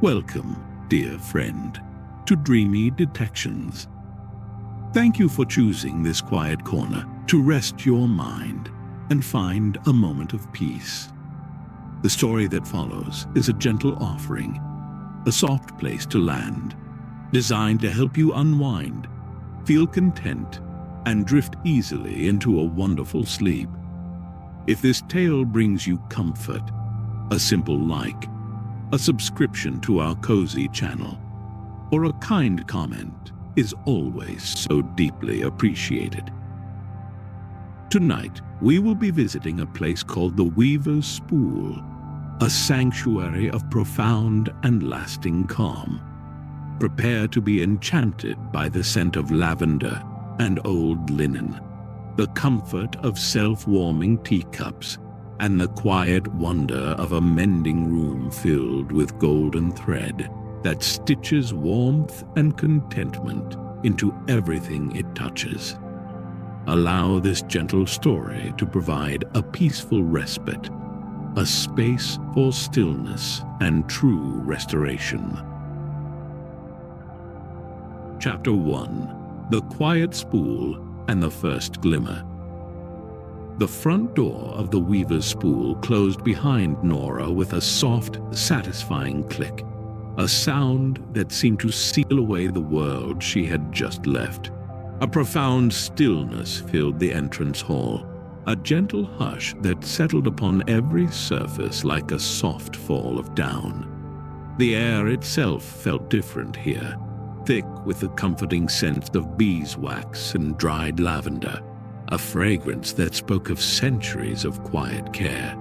Welcome, dear friend, to Dreamy Detections. Thank you for choosing this quiet corner to rest your mind and find a moment of peace. The story that follows is a gentle offering, a soft place to land, designed to help you unwind, feel content, and drift easily into a wonderful sleep. If this tale brings you comfort, a simple like, a subscription to our cozy channel, or a kind comment is always so deeply appreciated. Tonight, we will be visiting a place called the Weaver's Spool, a sanctuary of profound and lasting calm. Prepare to be enchanted by the scent of lavender and old linen, the comfort of self-warming teacups, and the quiet wonder of a mending room filled with golden thread that stitches warmth and contentment into everything it touches. Allow this gentle story to provide a peaceful respite, a space for stillness and true restoration. Chapter 1: The Quiet Spool and the First Glimmer. The front door of the Weaver's Spool closed behind Nora with a soft, satisfying click, a sound that seemed to seal away the world she had just left. A profound stillness filled the entrance hall, a gentle hush that settled upon every surface like a soft fall of down. The air itself felt different here, thick with the comforting scent of beeswax and dried lavender, a fragrance that spoke of centuries of quiet care.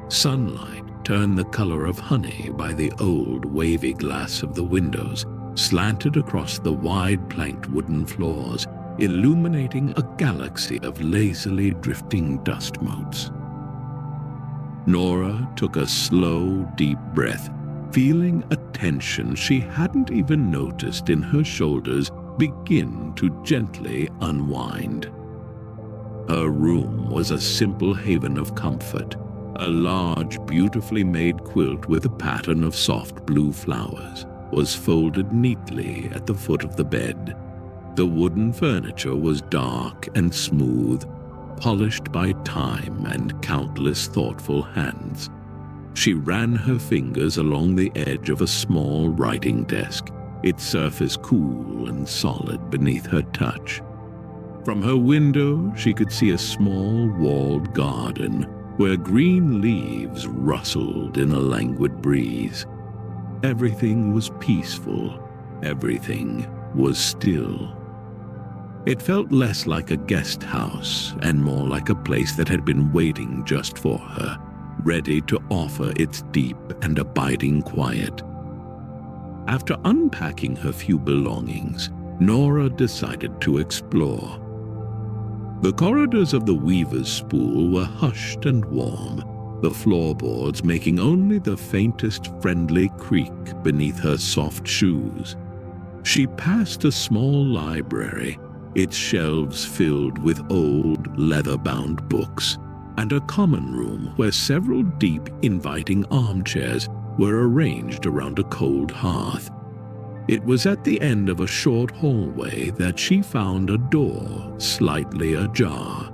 Sunlight turned the color of honey by the old wavy glass of the windows, slanted across the wide planked wooden floors, illuminating a galaxy of lazily drifting dust motes. Nora took a slow, deep breath, feeling a tension she hadn't even noticed in her shoulders begin to gently unwind. Her room was a simple haven of comfort, a large, beautifully made quilt with a pattern of soft blue flowers was folded neatly at the foot of the bed. The wooden furniture was dark and smooth, polished by time and countless thoughtful hands. She ran her fingers along the edge of a small writing desk, its surface cool and solid beneath her touch. From her window, she could see a small walled garden where green leaves rustled in a languid breeze. Everything was peaceful. Everything was still. It felt less like a guest house and more like a place that had been waiting just for her, ready to offer its deep and abiding quiet. After unpacking her few belongings, Nora decided to explore. The corridors of the Weaver's Spool were hushed and warm, the floorboards making only the faintest friendly creak beneath her soft shoes. She passed a small library, its shelves filled with old, leather-bound books, and a common room where several deep, inviting armchairs were arranged around a cold hearth. It was at the end of a short hallway that she found a door slightly ajar.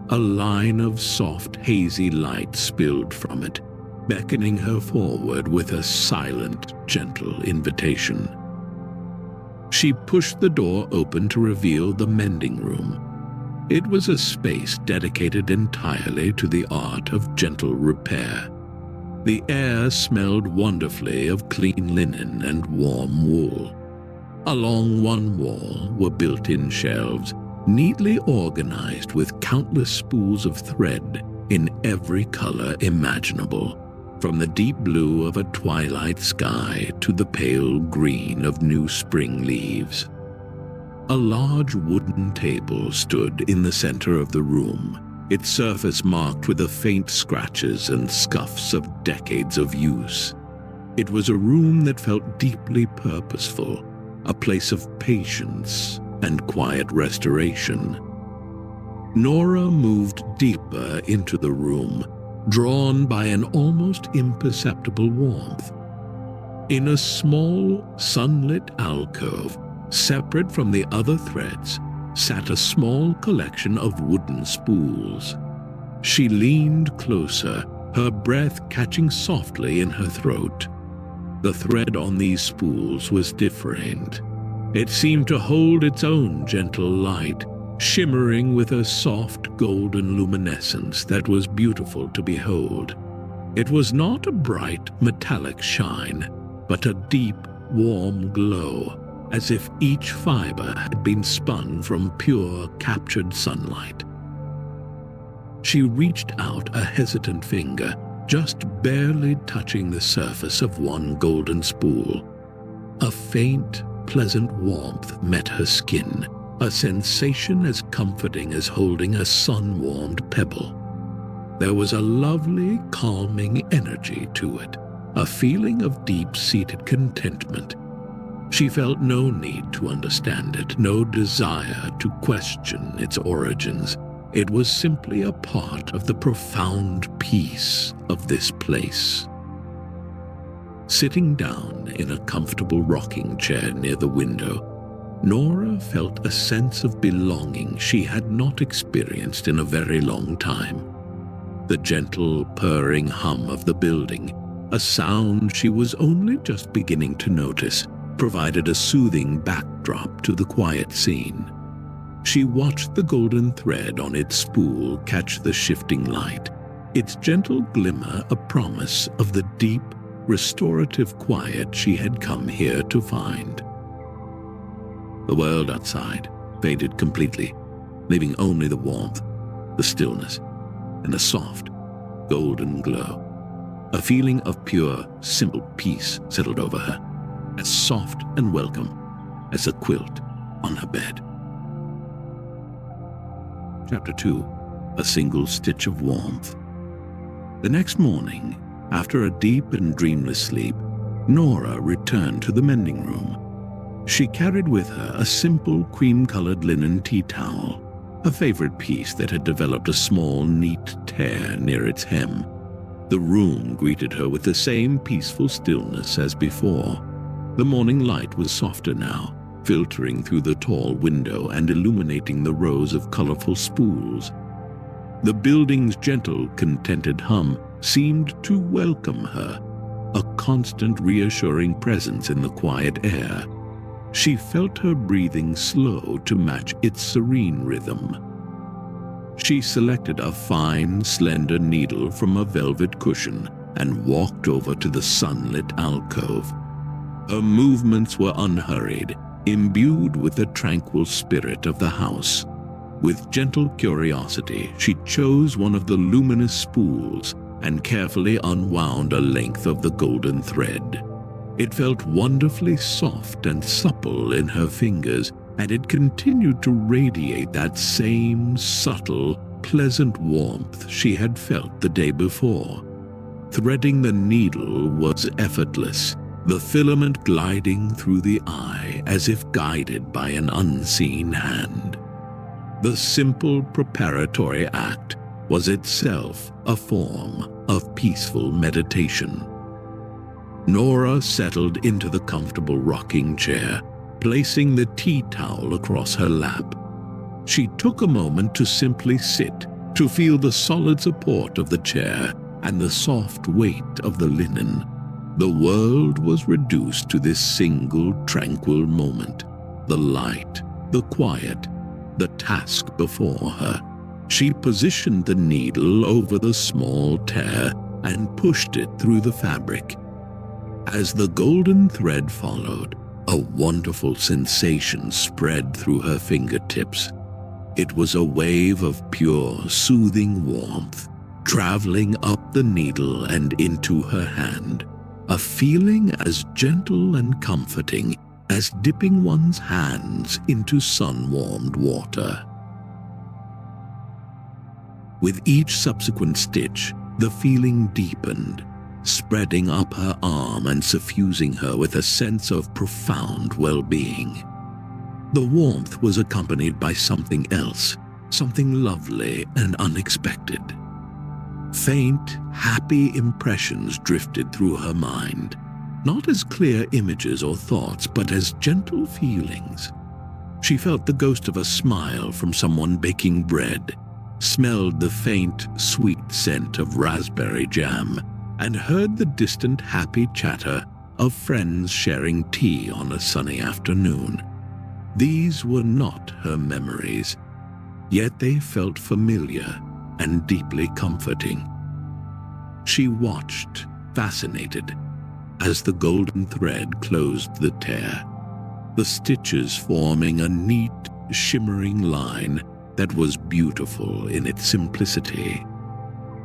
A line of soft, hazy light spilled from it, beckoning her forward with a silent, gentle invitation. She pushed the door open to reveal the Mending Room. It was a space dedicated entirely to the art of gentle repair. The air smelled wonderfully of clean linen and warm wool. Along one wall were built-in shelves, neatly organized with countless spools of thread in every color imaginable, from the deep blue of a twilight sky to the pale green of new spring leaves. A large wooden table stood in the center of the room, its surface marked with the faint scratches and scuffs of decades of use. It was a room that felt deeply purposeful, a place of patience and quiet restoration. Nora moved deeper into the room, drawn by an almost imperceptible warmth. In a small, sunlit alcove, separate from the other threads, sat a small collection of wooden spools. She leaned closer, her breath catching softly in her throat. The thread on these spools was different. It seemed to hold its own gentle light, shimmering with a soft golden luminescence that was beautiful to behold. It was not a bright metallic shine, but a deep, warm glow, as if each fiber had been spun from pure, captured sunlight. She reached out a hesitant finger, just barely touching the surface of one golden spool. A faint, pleasant warmth met her skin, a sensation as comforting as holding a sun-warmed pebble. There was a lovely, calming energy to it, a feeling of deep-seated contentment. She felt no need to understand it, no desire to question its origins. It was simply a part of the profound peace of this place. Sitting down in a comfortable rocking chair near the window, Nora felt a sense of belonging she had not experienced in a very long time. The gentle, purring hum of the building, a sound she was only just beginning to notice, provided a soothing backdrop to the quiet scene. She watched the golden thread on its spool catch the shifting light, its gentle glimmer a promise of the deep, restorative quiet she had come here to find. The world outside faded completely, leaving only the warmth, the stillness, and a soft, golden glow. A feeling of pure, simple peace settled over her, as soft and welcome as a quilt on her bed. Chapter 2. A Single Stitch of Warmth. The next morning, after a deep and dreamless sleep, Nora returned to the mending room. She carried with her a simple cream-colored linen tea towel, a favorite piece that had developed a small, neat tear near its hem. The room greeted her with the same peaceful stillness as before. The morning light was softer now, filtering through the tall window and illuminating the rows of colorful spools. The building's gentle, contented hum seemed to welcome her, a constant reassuring presence in the quiet air. She felt her breathing slow to match its serene rhythm. She selected a fine, slender needle from a velvet cushion and walked over to the sunlit alcove. Her movements were unhurried, imbued with the tranquil spirit of the house. With gentle curiosity, she chose one of the luminous spools and carefully unwound a length of the golden thread. It felt wonderfully soft and supple in her fingers, and it continued to radiate that same subtle, pleasant warmth she had felt the day before. Threading the needle was effortless, the filament gliding through the eye as if guided by an unseen hand. The simple preparatory act was itself a form of peaceful meditation. Nora settled into the comfortable rocking chair, placing the tea towel across her lap. She took a moment to simply sit, to feel the solid support of the chair and the soft weight of the linen. The world was reduced to this single tranquil moment. The light, the quiet, the task before her. She positioned the needle over the small tear and pushed it through the fabric. As the golden thread followed, a wonderful sensation spread through her fingertips. It was a wave of pure, soothing warmth, traveling up the needle and into her hand, a feeling as gentle and comforting as dipping one's hands into sun-warmed water. With each subsequent stitch, the feeling deepened, spreading up her arm and suffusing her with a sense of profound well-being. The warmth was accompanied by something else, something lovely and unexpected. Faint, happy impressions drifted through her mind. not as clear images or thoughts, but as gentle feelings. She felt the ghost of a smile from someone baking bread, smelled the faint, sweet scent of raspberry jam, and heard the distant happy chatter of friends sharing tea on a sunny afternoon. These were not her memories, yet they felt familiar and deeply comforting. She watched, fascinated, as the golden thread closed the tear, the stitches forming a neat, shimmering line that was beautiful in its simplicity.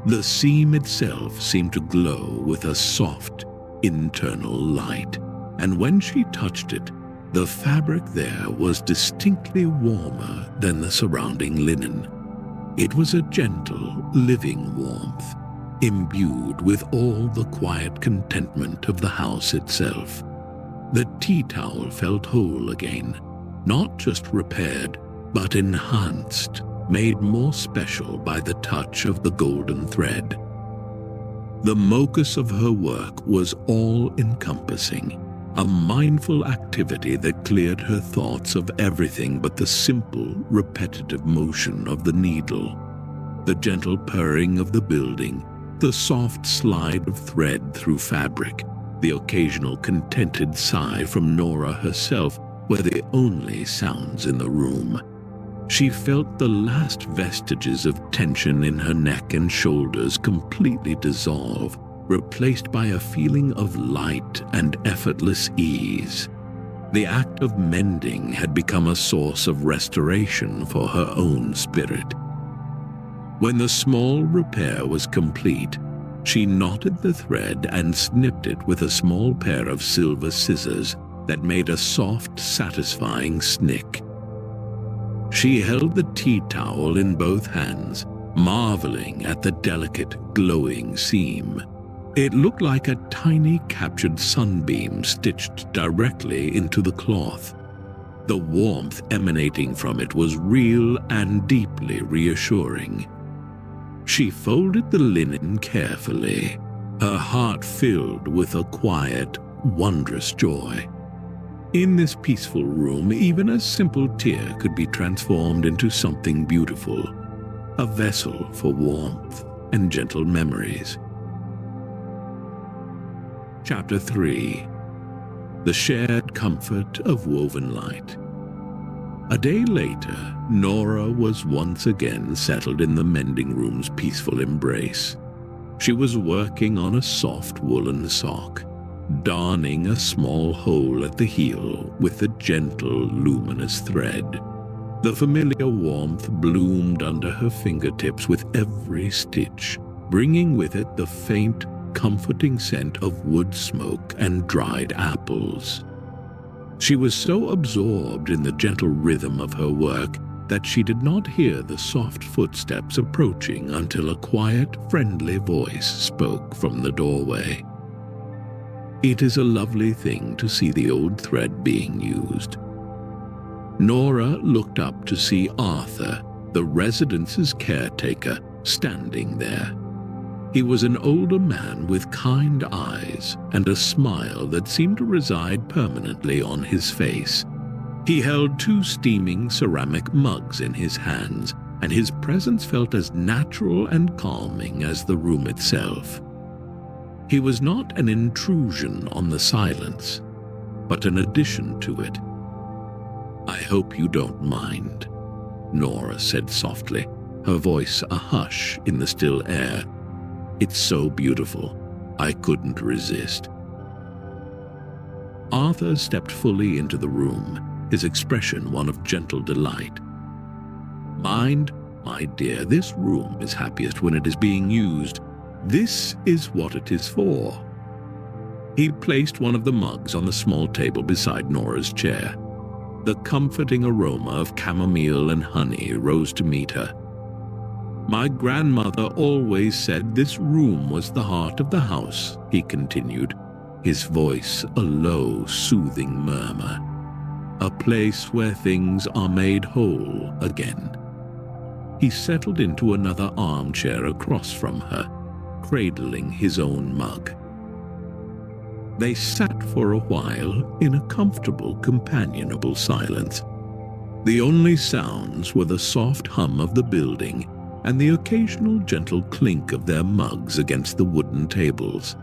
The seam itself seemed to glow with a soft, internal light, and when she touched it, the fabric there was distinctly warmer than the surrounding linen. It was a gentle, living warmth, imbued with all the quiet contentment of the house itself. The tea towel felt whole again, not just repaired, but enhanced, made more special by the touch of the golden thread. The focus of her work was all-encompassing, a mindful activity that cleared her thoughts of everything but the simple, repetitive motion of the needle, the gentle purring of the building, the soft slide of thread through fabric, the occasional contented sigh from Nora herself were the only sounds in the room. She felt the last vestiges of tension in her neck and shoulders completely dissolve, replaced by a feeling of light and effortless ease. The act of mending had become a source of restoration for her own spirit. When the small repair was complete, she knotted the thread and snipped it with a small pair of silver scissors that made a soft, satisfying snick. She held the tea towel in both hands, marveling at the delicate, glowing seam. It looked like a tiny captured sunbeam stitched directly into the cloth. The warmth emanating from it was real and deeply reassuring. She folded the linen carefully, her heart filled with a quiet, wondrous joy. In this peaceful room, even a simple tear could be transformed into something beautiful, a vessel for warmth and gentle memories. Chapter 3. The Shared Comfort of Woven Light. A day later, Nora was once again settled in the Mending Room's peaceful embrace. She was working on a soft woolen sock, darning a small hole at the heel with a gentle, luminous thread. The familiar warmth bloomed under her fingertips with every stitch, bringing with it the faint, comforting scent of wood smoke and dried apples. She was so absorbed in the gentle rhythm of her work that she did not hear the soft footsteps approaching until a quiet, friendly voice spoke from the doorway. It is a lovely thing to see the old thread being used. Nora looked up to see Arthur, the residence's caretaker, standing there. He was an older man with kind eyes and a smile that seemed to reside permanently on his face. He held 2 steaming ceramic mugs in his hands, and his presence felt as natural and calming as the room itself. He was not an intrusion on the silence, but an addition to it. "I hope you don't mind," Nora said softly, her voice a hush in the still air. "It's so beautiful, I couldn't resist." Arthur stepped fully into the room, his expression one of gentle delight. "Mind, my dear, this room is happiest when it is being used. This is what it is for." He placed one of the mugs on the small table beside Nora's chair. The comforting aroma of chamomile and honey rose to meet her. "My grandmother always said this room was the heart of the house," he continued, his voice a low, soothing murmur. "A place where things are made whole again." He settled into another armchair across from her, cradling his own mug. They sat for a while in a comfortable, companionable silence. The only sounds were the soft hum of the building and the occasional gentle clink of their mugs against the wooden tables.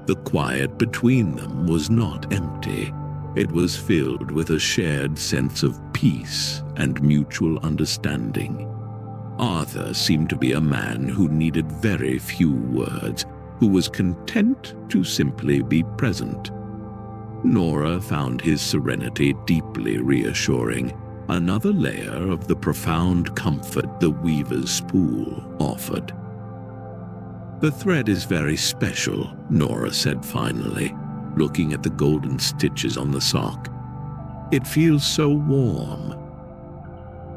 The quiet between them was not empty. It was filled with a shared sense of peace and mutual understanding. Arthur seemed to be a man who needed very few words, who was content to simply be present. Nora found his serenity deeply reassuring, another layer of the profound comfort the weaver's spool offered. "The thread is very special," Nora said finally, looking at the golden stitches on the sock. "It feels so warm."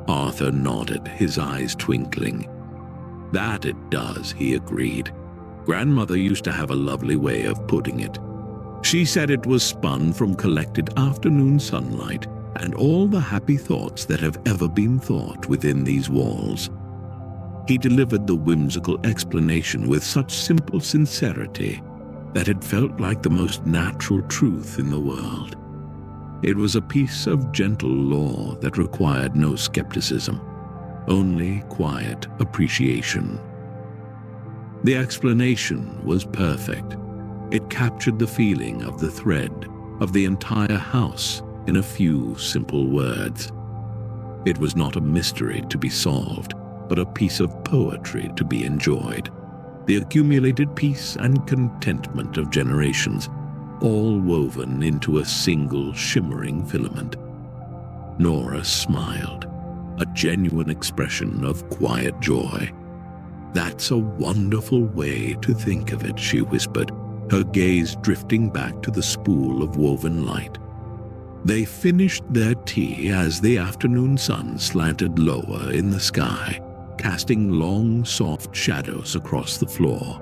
Arthur nodded, his eyes twinkling. "That it does," he agreed. "Grandmother used to have a lovely way of putting it. She said it was spun from collected afternoon sunlight and all the happy thoughts that have ever been thought within these walls." He delivered the whimsical explanation with such simple sincerity that it felt like the most natural truth in the world. It was a piece of gentle lore that required no skepticism, only quiet appreciation. The explanation was perfect. It captured the feeling of the thread, of the entire house, in a few simple words. It was not a mystery to be solved, but a piece of poetry to be enjoyed. The accumulated peace and contentment of generations, all woven into a single shimmering filament. Nora smiled, a genuine expression of quiet joy. "That's a wonderful way to think of it," she whispered, her gaze drifting back to the spool of woven light. They finished their tea as the afternoon sun slanted lower in the sky, casting long, soft shadows across the floor.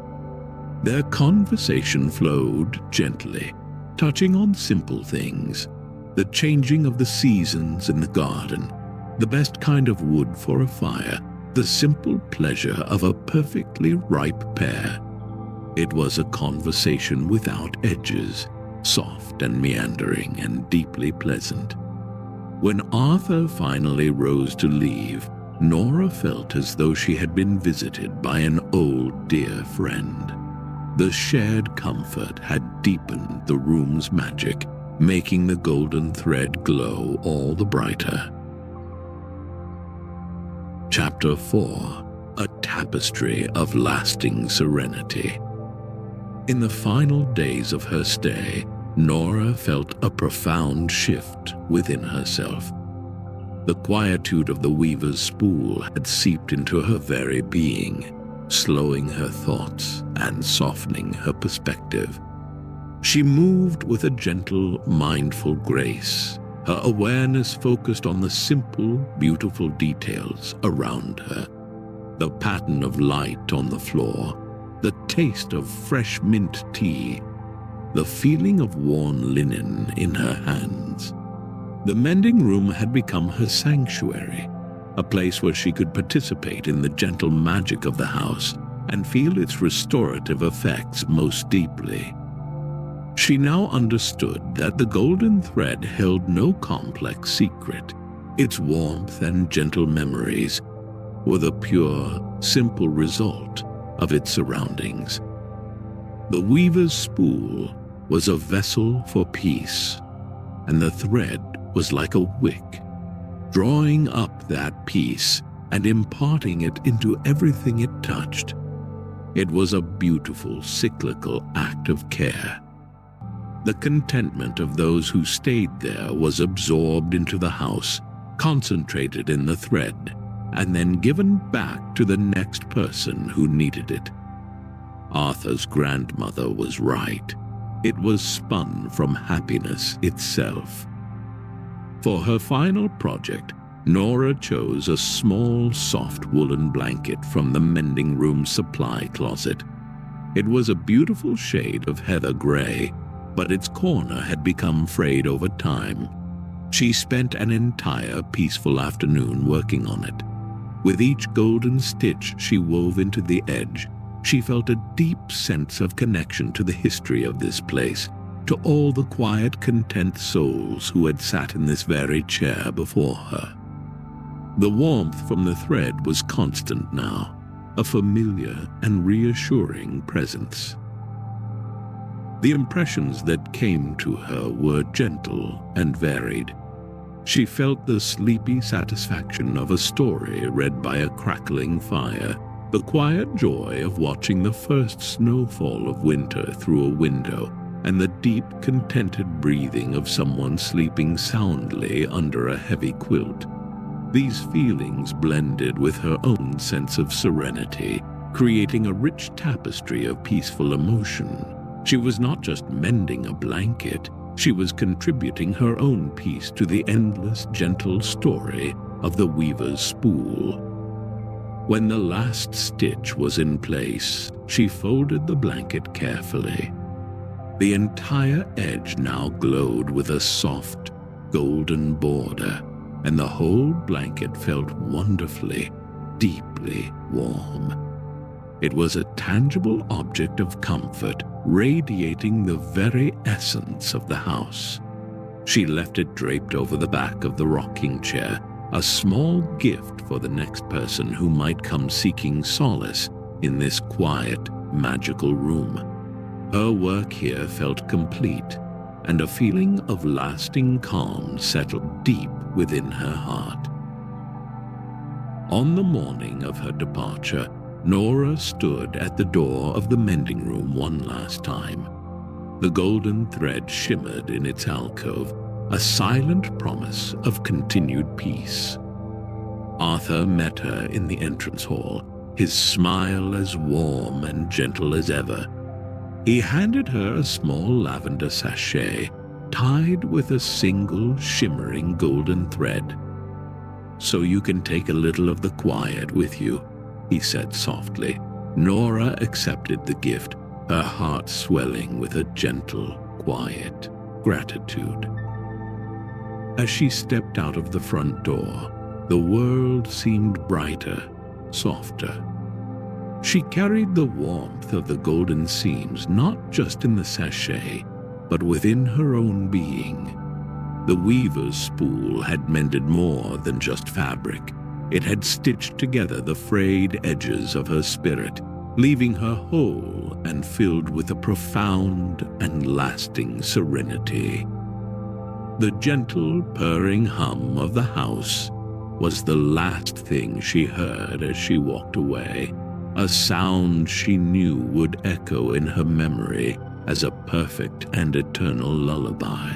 Their conversation flowed gently, touching on simple things, the changing of the seasons in the garden, the best kind of wood for a fire, the simple pleasure of a perfectly ripe pear. It was a conversation without edges, soft and meandering and deeply pleasant. When Arthur finally rose to leave, Nora felt as though she had been visited by an old dear friend. The shared comfort had deepened the room's magic, making the golden thread glow all the brighter. Chapter 4: A Tapestry of Lasting Serenity. In the final days of her stay, Nora felt a profound shift within herself. The quietude of the weaver's spool had seeped into her very being, slowing her thoughts and softening her perspective. She moved with a gentle, mindful grace, her awareness focused on the simple, beautiful details around her. The pattern of light on the floor, the taste of fresh mint tea, the feeling of worn linen in her hands. The mending room had become her sanctuary, a place where she could participate in the gentle magic of the house and feel its restorative effects most deeply. She now understood that the golden thread held no complex secret. Its warmth and gentle memories were the pure, simple result of its surroundings. The weaver's spool was a vessel for peace, and the thread was like a wick, drawing up that peace and imparting it into everything it touched. It was a beautiful, cyclical act of care. The contentment of those who stayed there was absorbed into the house, concentrated in the thread, and then given back to the next person who needed it. Arthur's grandmother was right. It was spun from happiness itself. For her final project, Nora chose a small, soft woolen blanket from the Mending Room supply closet. It was a beautiful shade of heather gray, but its corner had become frayed over time. She spent an entire peaceful afternoon working on it. With each golden stitch she wove into the edge, she felt a deep sense of connection to the history of this place, to all the quiet, content souls who had sat in this very chair before her. The warmth from the thread was constant now, a familiar and reassuring presence. The impressions that came to her were gentle and varied. She felt the sleepy satisfaction of a story read by a crackling fire, the quiet joy of watching the first snowfall of winter through a window, and the deep, contented breathing of someone sleeping soundly under a heavy quilt. These feelings blended with her own sense of serenity, creating a rich tapestry of peaceful emotion. She was not just mending a blanket, she was contributing her own piece to the endless, gentle story of the weaver's spool. When the last stitch was in place, she folded the blanket carefully. The entire edge now glowed with a soft, golden border, and the whole blanket felt wonderfully, deeply warm. It was a tangible object of comfort, radiating the very essence of the house. She left it draped over the back of the rocking chair, a small gift for the next person who might come seeking solace in this quiet, magical room. Her work here felt complete, and a feeling of lasting calm settled deep within her heart. On the morning of her departure, Nora stood at the door of the mending room one last time. The golden thread shimmered in its alcove, a silent promise of continued peace. Arthur met her in the entrance hall, his smile as warm and gentle as ever. He handed her a small lavender sachet, tied with a single shimmering golden thread. "So you can take a little of the quiet with you," he said softly. Nora accepted the gift, her heart swelling with a gentle, quiet gratitude. As she stepped out of the front door, the world seemed brighter, softer. She carried the warmth of the golden seams not just in the sachet, but within her own being. The weaver's spool had mended more than just fabric. It had stitched together the frayed edges of her spirit, leaving her whole and filled with a profound and lasting serenity. The gentle, purring hum of the house was the last thing she heard as she walked away, a sound she knew would echo in her memory as a perfect and eternal lullaby.